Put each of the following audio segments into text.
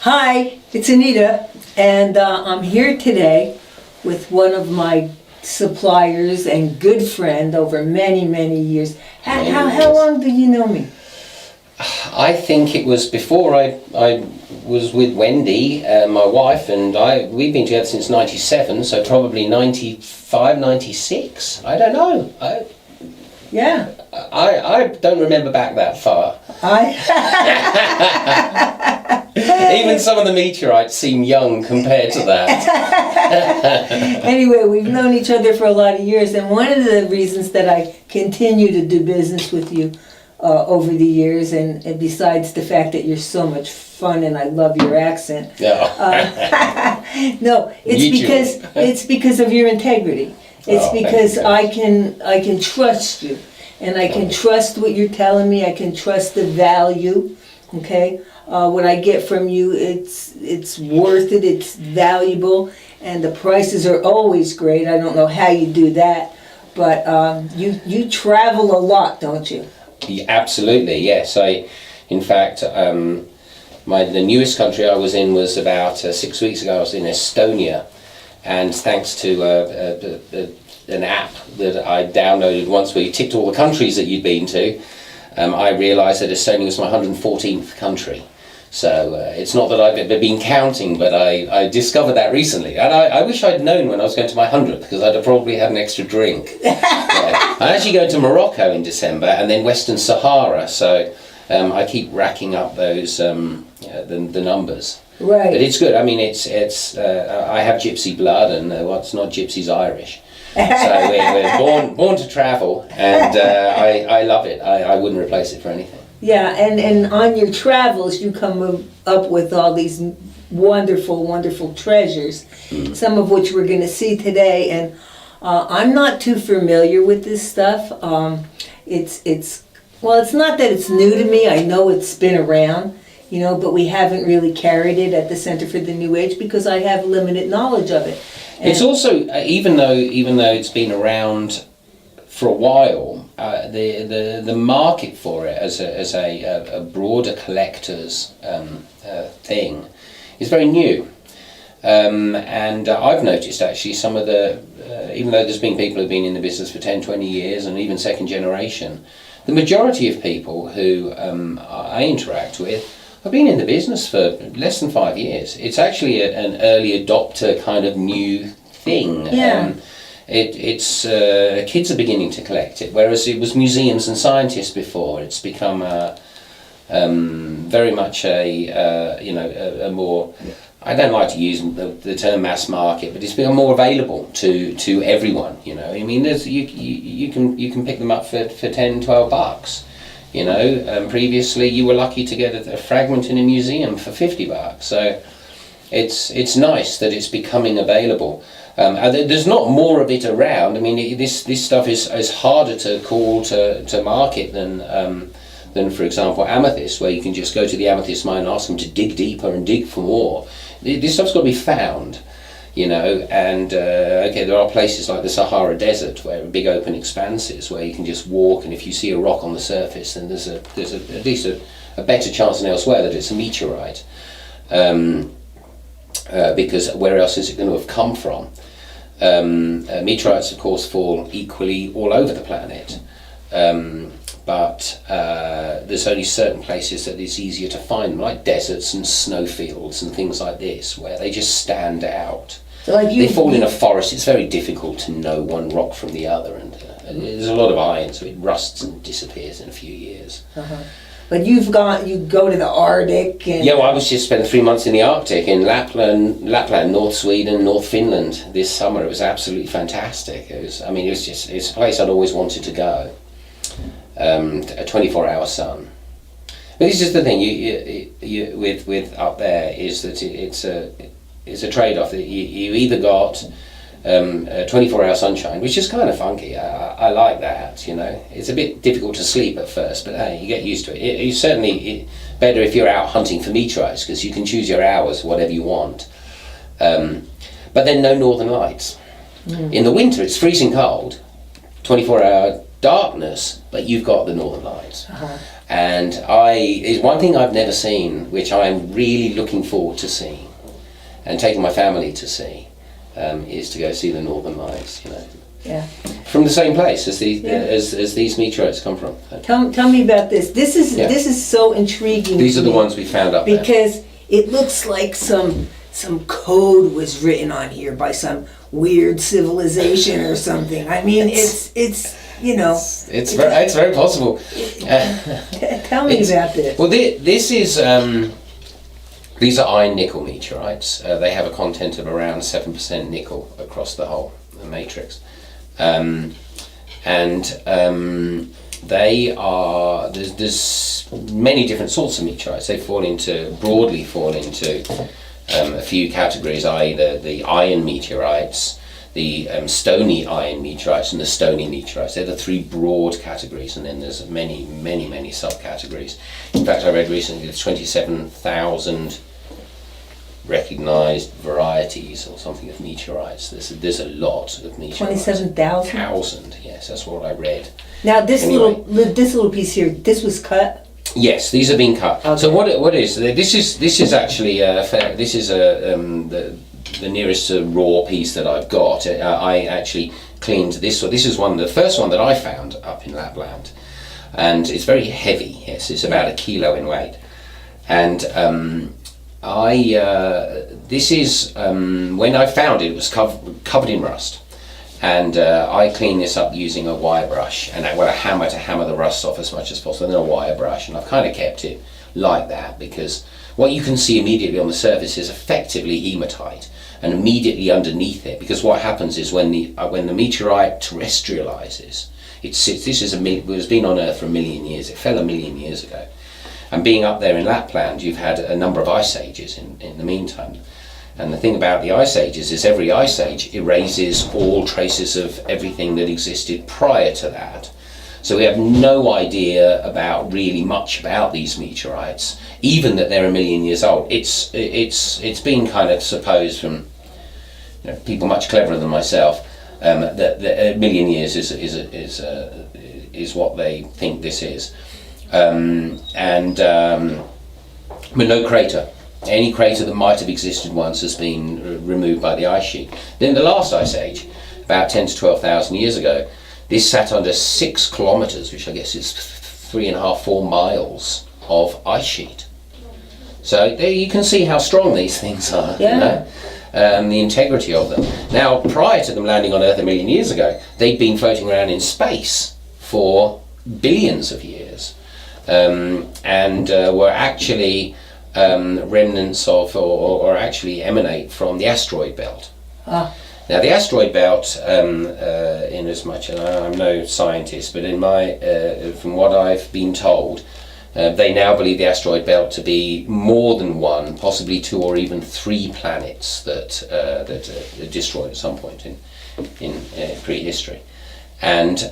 Hi, it's Anita, and I'm here today with one of my suppliers and good friend over many, many years. How long do you know me? I think it was before I was with Wendy, my wife, and we've been together since 97, so probably 95, 96. I don't know. Yeah. I don't remember back that far. Even some of the meteorites seem young compared to that. Anyway, we've known each other for a lot of years, and one of the reasons that I continue to do business with you over the years, and besides the fact that you're so much fun and I love your accent. Yeah. No, it's because of your integrity. It's because I can trust you, and I can trust what you're telling me. I can trust the value. Okay, what I get from you, it's worth it. It's valuable, and the prices are always great. I don't know how you do that, but you travel a lot, don't you? Yeah, absolutely, yes. In fact, the newest country I was in was about 6 weeks ago. I was in Estonia. And thanks to an app that I downloaded once where you ticked all the countries that you'd been to, I realised that Estonia was my 114th country. So it's not that I've been counting, but I discovered that recently. And I wish I'd known when I was going to my 100th, because I'd have probably had an extra drink. Yeah. I'm actually going to Morocco in December and then Western Sahara. So I keep racking up those the numbers. Right. But it's good. I mean, it's I have gypsy blood, and what's not gypsy's Irish. So we're born to travel, and I love it. I wouldn't replace it for anything. Yeah, and on your travels, you come up with all these wonderful, wonderful treasures, some of which we're going to see today. And I'm not too familiar with this stuff. It's not that it's new to me. I know it's been around. But we haven't really carried it at the Center for the New Age because I have limited knowledge of it. And it's also, even though it's been around for a while, the market for it as a broader collector's thing is very new. And I've noticed actually some of even though there's been people who've been in the business for 10, 20 years and even second generation, the majority of people who I interact with I've been in the business for less than 5 years. It's actually an early adopter kind of new thing. Yeah. It's kids are beginning to collect it, whereas it was museums and scientists before. It's become very much a more. I don't like to use the term mass market, but it's become more available to everyone. I mean, you can pick them up for $10-12. Previously you were lucky to get a fragment in a museum for $50. So it's nice that it's becoming available. There's not more of it around. I mean, this stuff is harder to call to market than for example amethyst, where you can just go to the amethyst mine and ask them to dig deeper and dig for more. This stuff's got to be found. And there are places like the Sahara Desert where big open expanses where you can just walk, and if you see a rock on the surface, then there's at least a better chance than elsewhere that it's a meteorite, because where else is it going to have come from? Meteorites, of course, fall equally all over the planet, but there's only certain places that it's easier to find them, like deserts and snowfields and things like this, where they just stand out. So they fall in a forest. It's very difficult to know one rock from the other, and there's a lot of iron, so it rusts and disappears in a few years. Uh-huh. But you go to the Arctic. And yeah, well, I was just spent 3 months in the Arctic, in Lapland, North Sweden, North Finland this summer. It was absolutely fantastic. It's a place I'd always wanted to go. A 24-hour sun. But this is the thing you with up there is that it's a trade-off. You either got 24-hour sunshine, which is kind of funky. I like that. It's a bit difficult to sleep at first, but hey, you get used to it. It's certainly better if you're out hunting for meteorites, because you can choose your hours, whatever you want. But then no northern lights. In the winter, it's freezing cold. 24-hour darkness, but you've got the northern lights. Uh-huh. And is one thing I've never seen, which I'm really looking forward to seeing, and taking my family to see, is to go see the northern lights. You know, Yeah. from the same place as these Yeah. as these meteorites come from. Tell me about this. This is so intriguing. These to are the me ones we found up there. because it looks like some code was written on here by some weird civilization or something. I mean, it's you know. It's very possible. Tell me about this. Well, this is these are iron nickel meteorites. They have a content of around 7% nickel across the whole matrix, they are there's many different sorts of meteorites. They broadly fall into a few categories, i.e. the iron meteorites, the stony iron meteorites, and the stony meteorites. They're the three broad categories, and then there's many subcategories. In fact, I read recently there's 27,000 recognized varieties or something of meteorites. There's a lot of meteorites. 27,000? Yes, that's what I read. Now this Anyway. little piece here, this was cut. Yes, these are being cut. Okay. So what is this is actually the nearest raw piece that I've got. I actually cleaned this. So this is the first one that I found up in Lapland, and it's very heavy. Yes, it's about 1 kilo in weight, and this is when I found it was covered in rust. And I clean this up using a wire brush and a hammer to hammer the rust off as much as possible, and then a wire brush. And I've kind of kept it like that because what you can see immediately on the surface is effectively hematite, and immediately underneath it, because what happens is when the meteorite terrestrializes, it was been on Earth for 1 million years. It fell 1 million years ago, and being up there in Lapland, you've had a number of ice ages in the meantime. And the thing about the ice ages is every ice age erases all traces of everything that existed prior to that. So we have no idea about really much about these meteorites, even that they're 1 million years old. It's been kind of supposed from people much cleverer than myself that 1 million years is what they think this is, but no crater. Any crater that might have existed once has been removed by the ice sheet. Then the last ice age, about 10 to 12,000 years ago, this sat under 6 kilometers, which I guess is 3.5–4 miles of ice sheet. So there you can see how strong these things are. Yeah. The integrity of them. Now, prior to them landing on Earth 1 million years ago, they'd been floating around in space for billions of years, and were actually remnants of, or actually emanate from the asteroid belt. Ah. Now the asteroid belt, in as much, and I'm no scientist, but from what I've been told, they now believe the asteroid belt to be more than 1, possibly 2 or even 3 planets that are destroyed at some point in prehistory, and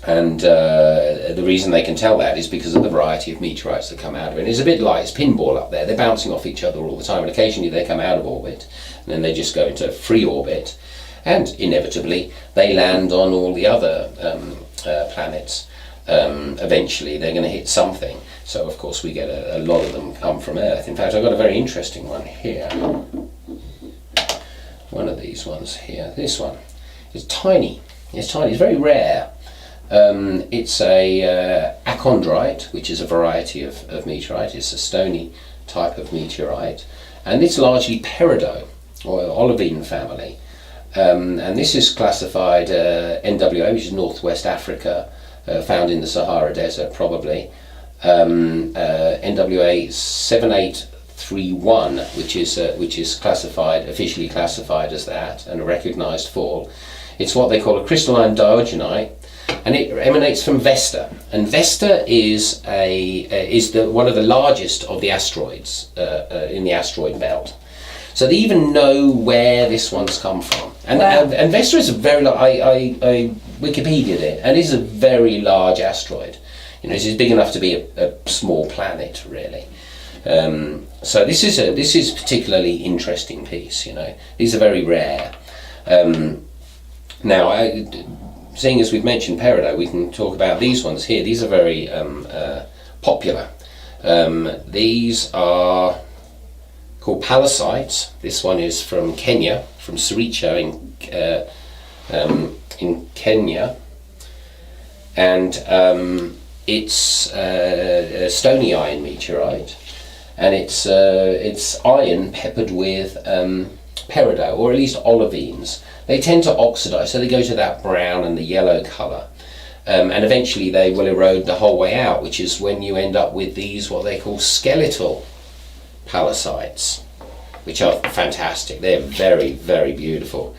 the reason they can tell that is because of the variety of meteorites that come out of it. It's a bit like it's pinball up there. They're bouncing off each other all the time, and occasionally they come out of orbit, and then they just go into free orbit, and inevitably they land on all the other planets. Eventually they're going to hit something. So of course we get a lot of them come from Earth. In fact, I've got a very interesting one here. One of these ones here. This one is tiny. It's tiny. It's very rare. It's a achondrite, which is a variety of meteorite. It's a stony type of meteorite, and it's largely peridot, or olivine family. And this is classified NWA, which is Northwest Africa, found in the Sahara Desert probably. NWA 7831, which is officially classified as that, and a recognised fall. It's what they call a crystalline diogenite, and it emanates from Vesta. And Vesta is one of the largest of the asteroids in the asteroid belt. So they even know where this one's come from. And wow. and Vesta is a very I Wikipedia'd it, and is a very large asteroid. This is big enough to be a small planet, really. So this is particularly interesting piece. These are very rare. Now, seeing as we've mentioned peridot, we can talk about these ones here. These are very popular. These are called palasites. This one is from Kenya, from Suricha in Kenya, and it's a stony iron meteorite, and it's iron peppered with peridot, or at least olivines. They tend to oxidize, so they go to that brown and the yellow color, and eventually they will erode the whole way out, which is when you end up with these, what they call skeletal palasites, which are fantastic. They're very, very beautiful,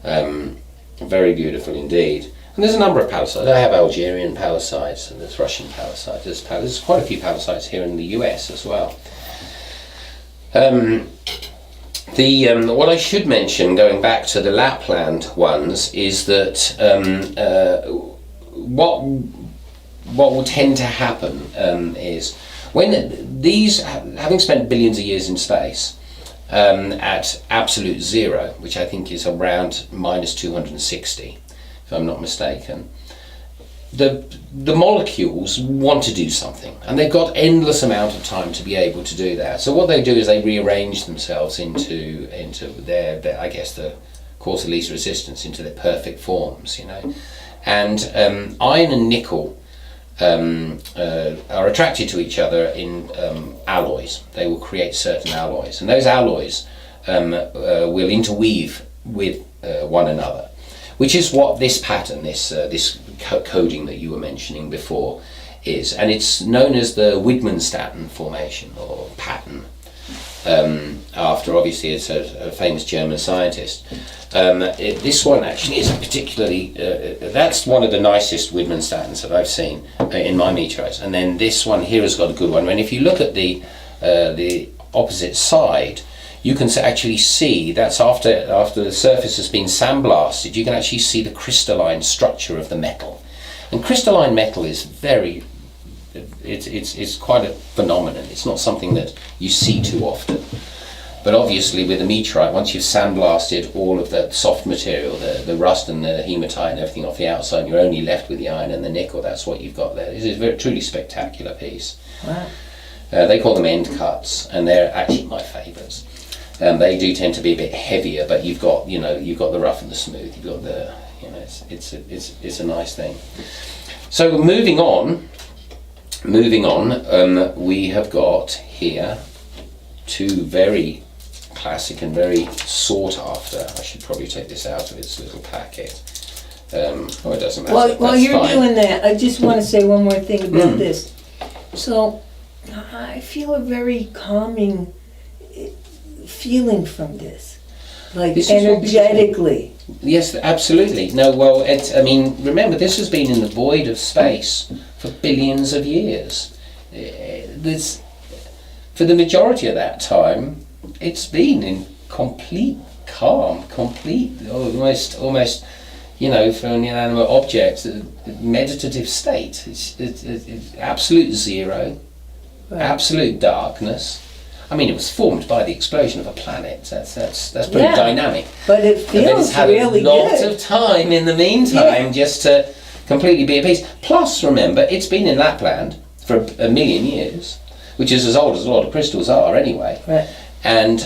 very beautiful indeed. And there's a number of palasites. I have Algerian palasites, and there's Russian palasites. There's quite a few palasites here in the US as well. What I should mention, going back to the Lapland ones, is that what will tend to happen is when these, having spent billions of years in space at absolute zero, which I think is around minus 260, if I'm not mistaken, the molecules want to do something, and they've got endless amount of time to be able to do that. So what they do is they rearrange themselves into their I guess the course of least resistance, into their perfect forms, you know. And iron and nickel are attracted to each other in alloys. They will create certain alloys, and those alloys will interweave with one another, which is what this pattern, this coding that you were mentioning before, is, and it's known as the Widmanstätten formation or pattern, after, obviously, it's a famous German scientist. This one actually is particularly, that's one of the nicest Widmanstättens that I've seen in my meteorites, and then this one here has got a good one. And if you look at the opposite side, you can actually see that's after the surface has been sandblasted, you can actually see the crystalline structure of the metal. And crystalline metal is very, it's quite a phenomenon. It's not something that you see too often. But obviously with a meteorite, once you've sandblasted all of the soft material, the rust and the hematite and everything off the outside, you're only left with the iron and the nickel. That's what you've got there. This is a very, truly spectacular piece. Wow. They call them end cuts, and they're actually my favourites. They do tend to be a bit heavier, but you've got the rough and the smooth. You've got the, it's a nice thing. So moving on, we have got here two very classic and very sought after. I should probably take this out of its little packet. It doesn't matter. While you're fine. Doing that, I just want to say one more thing about this. So I feel a very calming feeling from this, like this energetically. Yes, absolutely. No, well, remember, this has been in the void of space for billions of years. For the majority of that time, it's been in complete calm, almost, for an inanimate object, a meditative state. It's absolute zero, right. Absolute darkness. I mean, it was formed by the explosion of a planet. That's pretty dynamic. But it feels really good. It's had lots of time in the meantime just to completely be at peace. Plus, remember, it's been in Lapland for a million years, which is as old as a lot of crystals are anyway. Right. And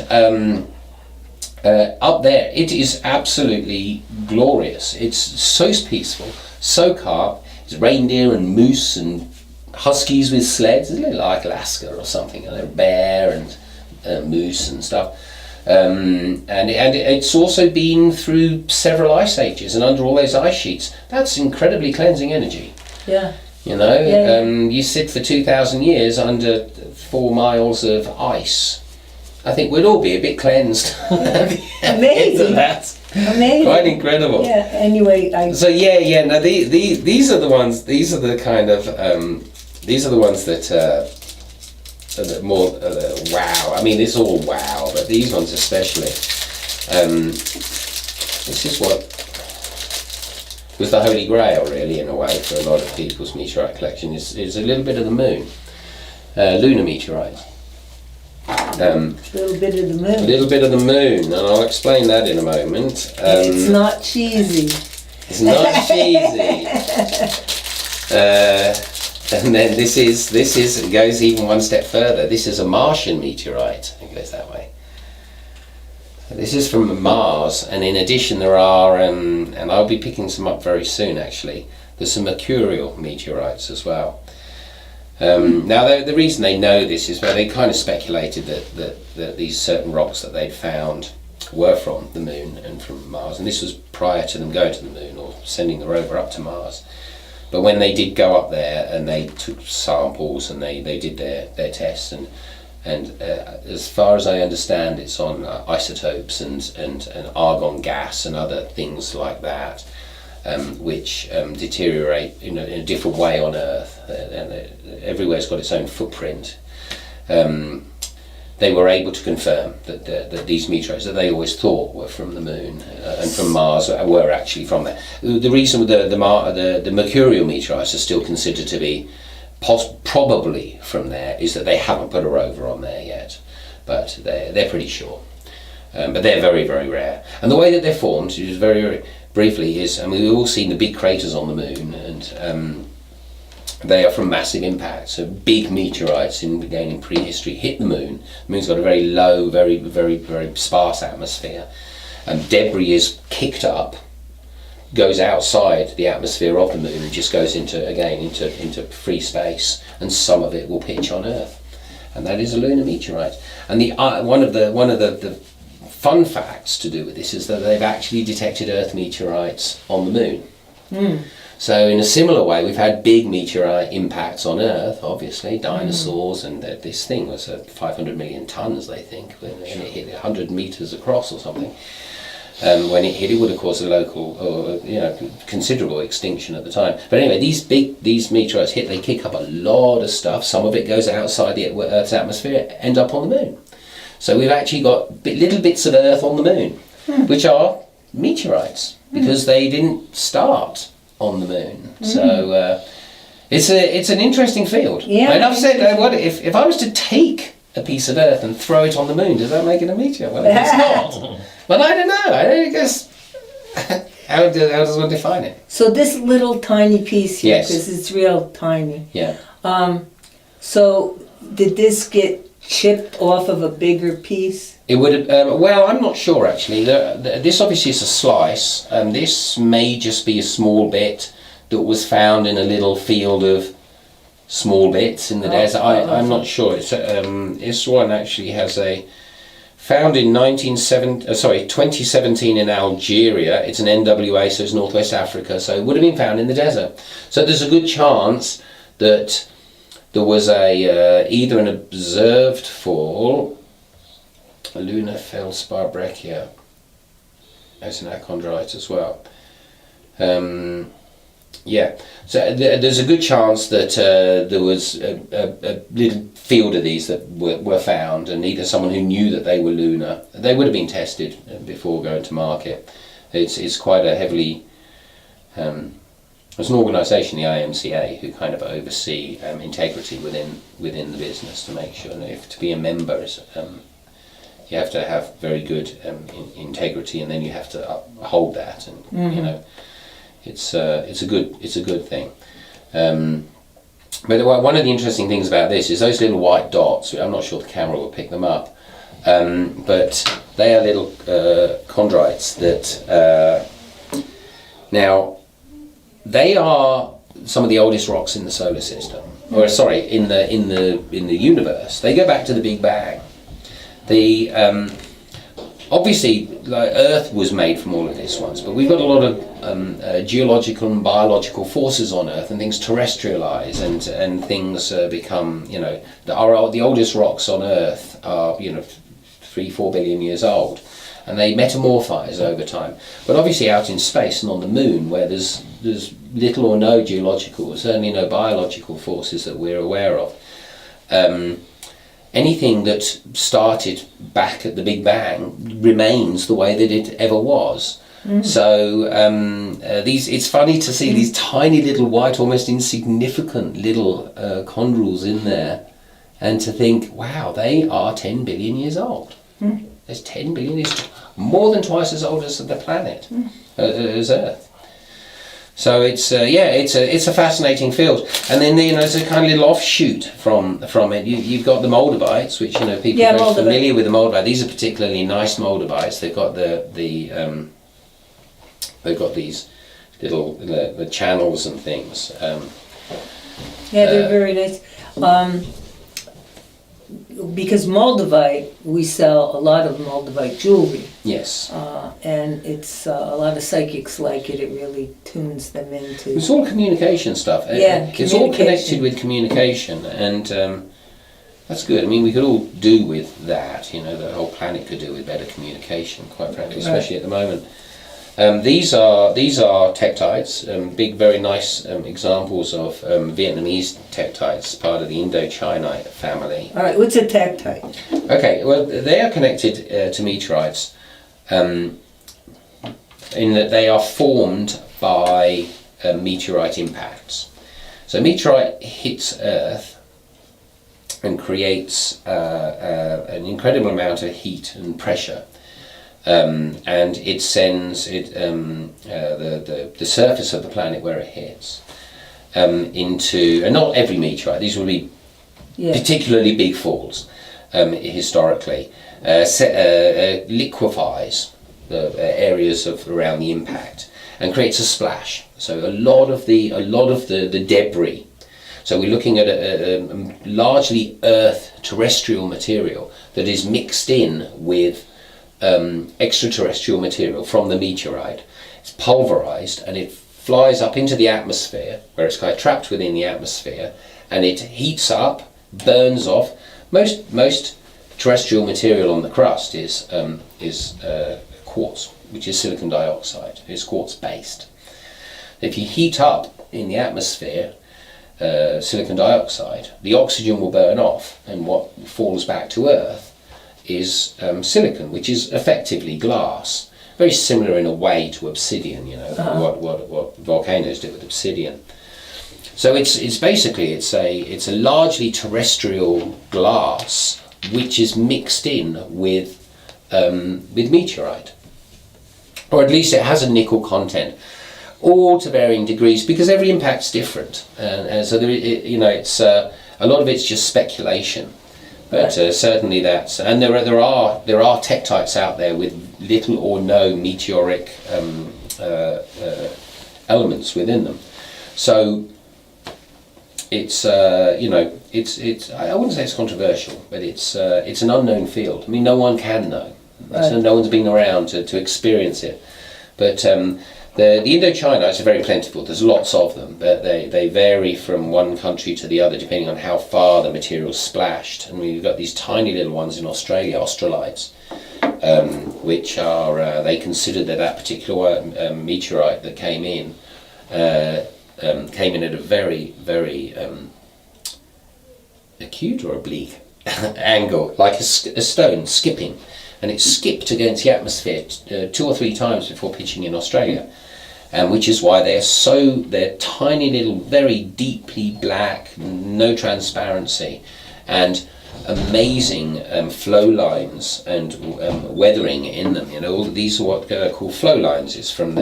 up there, it is absolutely glorious. It's so peaceful, so calm. It's reindeer and moose and huskies with sleds. It's a little like Alaska or something. And a bear and moose and stuff. And it's also been through several ice ages, and under all those ice sheets, that's incredibly cleansing energy. Yeah. You sit for 2,000 years under 4 miles of ice. I think we'd all be a bit cleansed. Amazing. Amazing. Quite incredible. Yeah. Anyway, Now these are the ones. These are the kind of. These are the ones that are more wow. I mean, it's all wow, but these ones especially. This is what was the Holy Grail, really, in a way, for a lot of people's meteorite collection. Is a little bit of the moon, lunar meteorites. A little bit of the moon. A little bit of the moon, and I'll explain that in a moment. It's not cheesy. It's not cheesy. And then this it goes even one step further. This is a Martian meteorite. It goes that way. This is from Mars, and in addition there are, and I'll be picking some up very soon actually, there's some mercurial meteorites as well. Now the reason they know this is where they kind of speculated that these certain rocks that they'd found were from the moon and from Mars, and this was prior to them going to the moon or sending the rover up to Mars. But when they did go up there and they took samples and they did their tests, and as far as I understand, it's on isotopes and argon gas and other things like that, which deteriorate in a different way on Earth, and everywhere's got its own footprint. They were able to confirm that these meteorites that they always thought were from the moon and from Mars were actually from there. The reason the mercurial meteorites are still considered to be probably from there is that they haven't put a rover on there yet, but they're pretty sure. But they're very, very rare. And the way that they're formed, just very, very briefly, is, I mean, we've all seen the big craters on the moon, and they are from massive impacts. So big meteorites in prehistory hit the moon. The moon's got a very low, very, very, very sparse atmosphere, and debris is kicked up, goes outside the atmosphere of the moon, and just goes into free space, and some of it will pitch on Earth, and that is a lunar meteorite. And one of the fun facts to do with this is that they've actually detected Earth meteorites on the moon. So in a similar way, we've had big meteorite impacts on Earth, obviously, dinosaurs, and this thing was 500 million tons, they think, and it hit 100 meters across or something. When it hit, it would have caused a local, or considerable extinction at the time. But anyway, these meteorites hit, they kick up a lot of stuff. Some of it goes outside the Earth's atmosphere, end up on the moon. So we've actually got little bits of Earth on the moon, which are meteorites, because they didn't start on the moon. So it's an interesting field. Yeah. And I've said, what if I was to take a piece of Earth and throw it on the moon, does that make it a meteor? Well, it's not. But I don't know. I guess how does one define it? So this little tiny piece here, Yes. because it's real tiny. Yeah. So did this get chipped off of a bigger piece? It would have, well, I'm not sure actually. This obviously is a slice, and this may just be a small bit that was found in a little field of small bits in the desert. I'm not sure. This one actually has found in 2017 in Algeria. It's an NWA, so it's Northwest Africa, so it would have been found in the desert. So there's a good chance that there was either an observed fall, a lunar feldspar breccia, as an achondrite as well. Yeah, so there's a good chance that there was a little field of these that were found, and either someone who knew that they were lunar, they would have been tested before going to market. It's quite a heavily, there's an organisation, the IMCA, who kind of oversee integrity within the business to make sure that to be a member, you have to have very good integrity, and then you have to uphold that, and it's a good thing. But one of the interesting things about this is those little white dots. I'm not sure the camera will pick them up, but they are little chondrites that now they are some of the oldest rocks in the solar system, or sorry, in the universe. They go back to the Big Bang. Obviously, Earth was made from all of this once, but we've got a lot of geological and biological forces on Earth, and things terrestrialize, and things become, the oldest rocks on Earth are, 3-4 billion years old, and they metamorphise over time. But obviously, out in space and on the moon, where there's little or no geological, certainly no biological forces that we're aware of. Anything that started back at the Big Bang remains the way that it ever was. So it's funny to see these tiny little white, almost insignificant little chondrules in there, and to think, wow, they are 10 billion years old. There's 10 billion, it's more than twice as old as the planet, as Earth. So it's it's a fascinating field, and then there's a kind of little offshoot from it. You've got the Moldavite, which people are very familiar with the Moldavite. These are particularly nice Moldavites. They've got they've got these little the channels and things. They're very nice. Because Moldavite, we sell a lot of Moldavite jewelry. Yes. And it's a lot of psychics like it. It really tunes them into... It's all communication stuff. It's all connected with communication, and that's good. I mean, we could all do with that. The whole planet could do with better communication, quite frankly, especially at the moment. These are tektites, big, very nice examples of Vietnamese tektites, part of the Indochinite family. All right, what's a tektite? Okay, well, they are connected to meteorites in that they are formed by meteorite impacts. So meteorite hits Earth and creates an incredible amount of heat and pressure. And it sends the surface of the planet where it hits into, and not every meteorite, these will be particularly big falls historically, liquefies the areas around the impact and creates a splash. So a lot of the debris. So we're looking at a largely Earth terrestrial material that is mixed in with extraterrestrial material from the meteorite. It's pulverized and it flies up into the atmosphere, where it's kind of trapped within the atmosphere, and it heats up, burns off. Most terrestrial material on the crust is quartz, which is silicon dioxide. It's quartz based. If you heat up in the atmosphere silicon dioxide, the oxygen will burn off, and what falls back to Earth is silicon, which is effectively glass. Very similar in a way to obsidian, what volcanoes do with obsidian. So it's basically a largely terrestrial glass which is mixed in with meteorite, or at least it has a nickel content, all to varying degrees because every impact's different, and so it's a lot of it's just speculation. But certainly that's, and there are tektites out there with little or no meteoric elements within them. So it's I wouldn't say it's controversial, but it's an unknown field. I mean, no one can know. So no one's been around to experience it. But the Indochinites are very plentiful. There's lots of them, but they vary from one country to the other depending on how far the material's splashed. And we've got these tiny little ones in Australia, Australites, which are they considered that particular meteorite that came in at a very, very acute or oblique angle, like a stone skipping. And it skipped against the atmosphere 2 or 3 times before pitching in Australia, and which is why they're tiny little, very deeply black, no transparency, and amazing flow lines and weathering in them. All these are what are called flow lines. It's from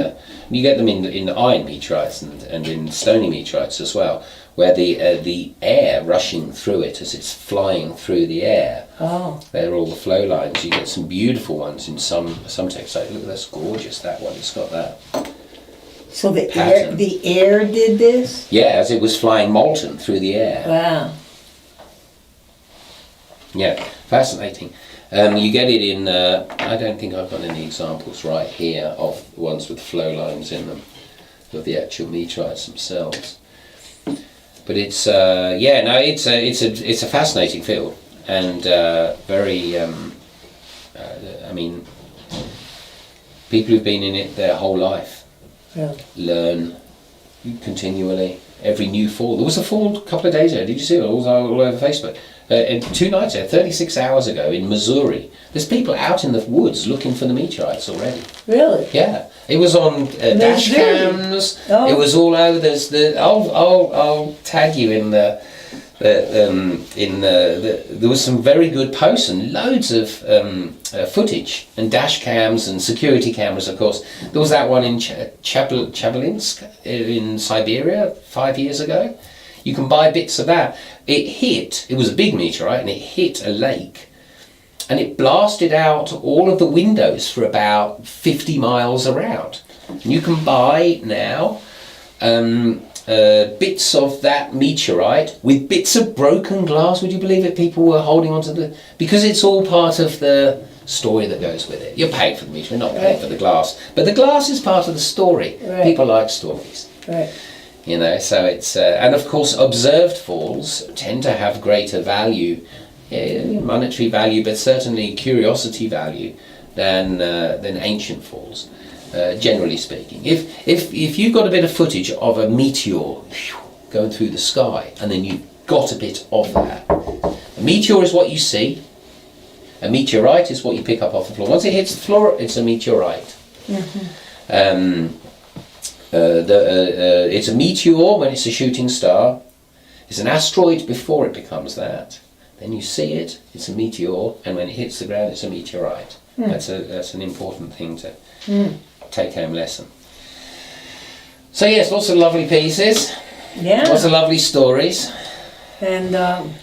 you get them in iron meteorites and in stony meteorites as well, where the air rushing through it as it's flying through the air. Oh. They're all the flow lines. You get some beautiful ones in some textiles. Look, that's gorgeous. That one. It's got that. So the pattern. the air did this? Yeah, as it was flying molten through the air. Wow. Yeah, fascinating. You get it in. I don't think I've got any examples right here of ones with flow lines in them, of the actual meteorites themselves. But it's it's a fascinating field, and very. I mean, people who've been in it their whole life learn continually. Every new fall. There was a fall a couple of days ago. Did you see it? It was all over Facebook. 2 nights ago, 36 hours ago in Missouri. There's people out in the woods looking for the meteorites already. Really? Yeah. It was on dash cams. Oh. It was all over. There's I'll tag you in the there was some very good posts and loads of footage and dash cams and security cameras, of course. There was that one in Chabelinsk in Siberia 5 years ago. You can buy bits of that. It was a big meteorite, and it hit a lake, and it blasted out all of the windows for about 50 miles around. And you can buy now bits of that meteorite with bits of broken glass. Would you believe it? People were holding on to because it's all part of the story that goes with it. You're paying for the meteorite, not paying for the glass. But the glass is part of the story. Right. People like stories. Right. You know, so it's, and of course observed falls tend to have greater value, monetary value, but certainly curiosity value than ancient falls. Generally speaking, if you've got a bit of footage of a meteor going through the sky, and then you've got a bit of that, a meteor is what you see. A meteorite is what you pick up off the floor. Once it hits the floor, it's a meteorite. Mm-hmm. It's a meteor when it's a shooting star. It's an asteroid before it becomes that. Then you see it, it's a meteor, and when it hits the ground, it's a meteorite. That's an important thing to take-home lesson. So yes, lots of lovely pieces. Yeah. Lots of lovely stories. And I'm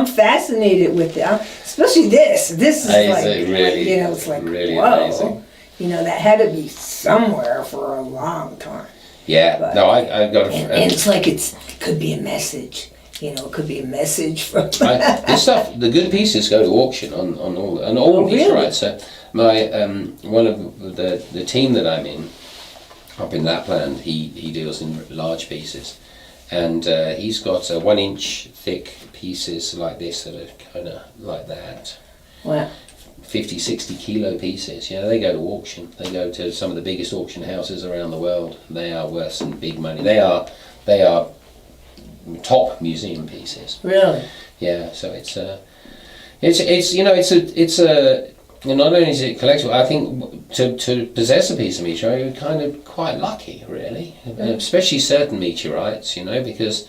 fascinated with it, especially this. This is really, you know, it's like really whoa. amazing. You know, that had to be somewhere for a long time. Yeah. But, no, I've got and it's like it could be a message. You know, it could be a message from. This stuff, the good pieces go to auction on all meteorites. Really? So my one of the team that I'm in, up in Lapland, he deals in large pieces, and he's got 1 inch thick pieces like this that are kind of like that. Wow. 50, 60 kilo pieces. Yeah, they go to auction. They go to some of the biggest auction houses around the world. They are worth some big money. They are top museum pieces. Really? Yeah. So it's you know, it's a not only is it collectible. I think to possess a piece of meteorite, you're kind of quite lucky, really. Especially certain meteorites, you know, because,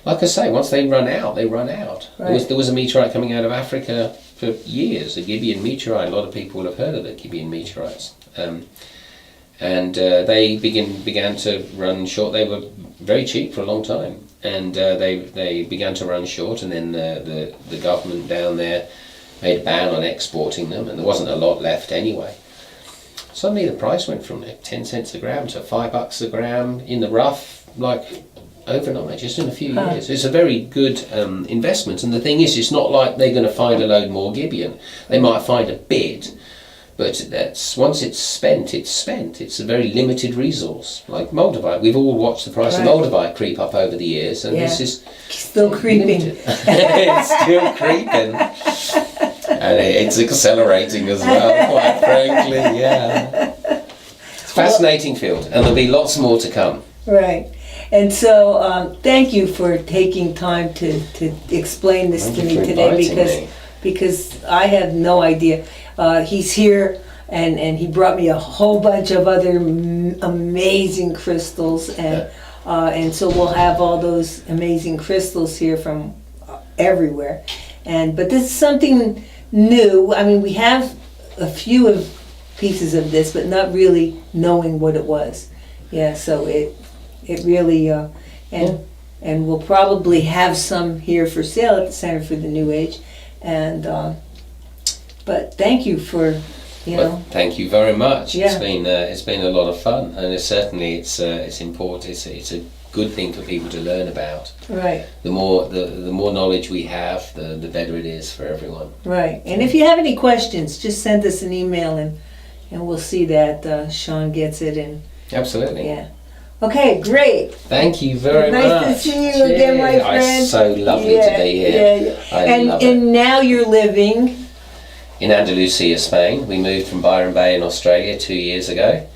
like I say, once they run out, they run out. Right. There was a meteorite coming out of Africa for years, a Gibeon meteorite. A lot of people will have heard of the Gibeon meteorites. And they began to run short. They were very cheap for a long time, and they began to run short, and then the government down there made a ban on exporting them, and there wasn't a lot left anyway. Suddenly the price went from 10 cents a gram to $5 a gram in the rough, like overnight, just in a few years. It's a very good investment, and the thing is, it's not like they're going to find a load more Gibeon. They might find a bit, but that's once it's spent, it's spent. It's a very limited resource. Like moldavite, we've all watched the price of moldavite creep up over the years, and this is still creeping. It's still creeping, and it's accelerating as well. Quite frankly, yeah. It's a fascinating field, and there'll be lots more to come. Right. And so, thank you for taking time to explain this to me today, because I have no idea. He's here, and he brought me a whole bunch of other amazing crystals, and so we'll have all those amazing crystals here from everywhere. But this is something new. I mean, we have a few pieces of this, but not really knowing what it was. Yeah, so it really and we'll probably have some here for sale at the Center for the New Age, and but thank you for thank you very much. Yeah. It's been a lot of fun, and it's important. It's a good thing for people to learn about. Right. The more knowledge we have, the better it is for everyone. Right. And if you have any questions, just send us an email, and we'll see that Sean gets it. And absolutely. Yeah. Okay, great. Thank you very much. Nice to see you again, my friend. It's so lovely to be here. Yeah. And now you're living in Andalusia, Spain. We moved from Byron Bay in Australia 2 years ago,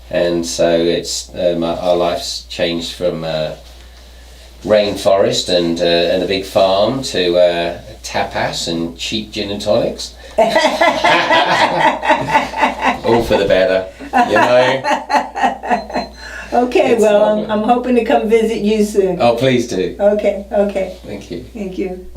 and so it's our life's changed from rainforest and a big farm to tapas and cheap gin and tonics. All for the better, you know. Okay. Okay, It's well, lovely. I'm hoping to come visit you soon. Oh, please do. Okay, okay. Thank you. Thank you.